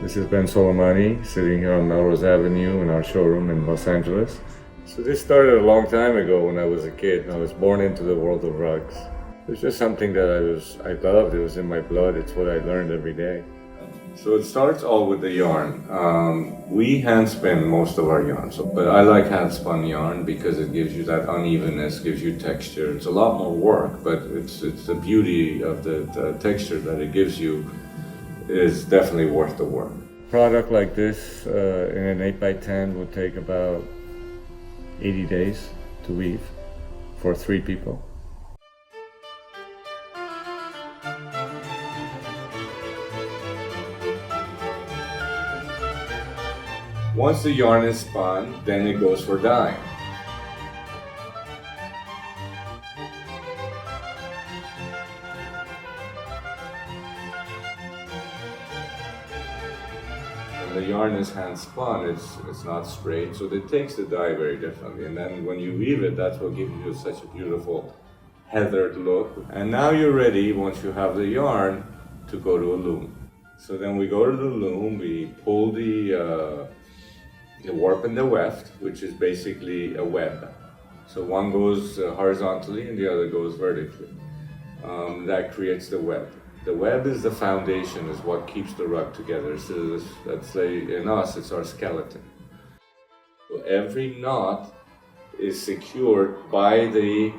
This is Ben Soleimani sitting here on Melrose Avenue in our showroom in Los Angeles. So this started a long time ago when I was a kid. I was born into the world of rugs. It was just something that I loved. It was in my blood. It's what I learned every day. So it starts all with the yarn. We hand spin most of our yarn, but I like hand spun yarn because it gives you that unevenness, gives you texture. It's a lot more work, but it's the beauty of the texture that it gives you is definitely worth the work. A product like this in an 8x10 would take about 80 days to weave for 3 people. Once the yarn is spun, then it goes for dyeing. When the yarn is hand spun, it's not straight, so it takes the dye very differently. And then when you weave it, that's what gives you such a beautiful heathered look. And now you're ready, once you have the yarn, to go to a loom. So then we go to the loom, we pull the warp and the weft, which is basically a web. So one goes horizontally and the other goes vertically. That creates the web. The web is the foundation, is what keeps the rug together. So let's say in us, it's our skeleton. So every knot is secured by the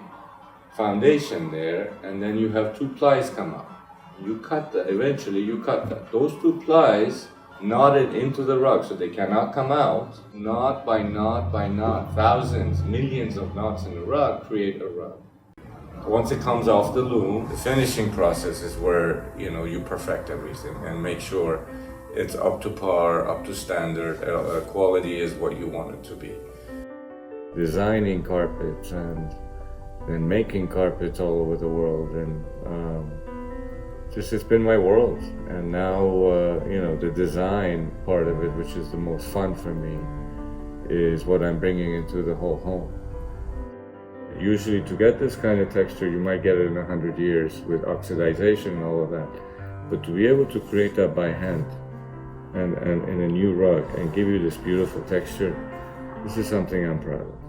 foundation there, and then you have 2 plies come up. You cut that, eventually you cut that. Those 2 plies knotted into the rug, so they cannot come out. Knot by knot by knot, thousands, millions of knots in the rug create a rug. Once it comes off the loom, the finishing process is where you perfect everything and make sure it's up to par, up to standard. Quality is what you want it to be. Designing carpets and making carpets all over the world, and it's been my world. And now the design part of it, which is the most fun for me, is what I'm bringing into the whole home. Usually to get this kind of texture, you might get it in 100 years with oxidization and all of that. But to be able to create that by hand and in a new rug and give you this beautiful texture, this is something I'm proud of.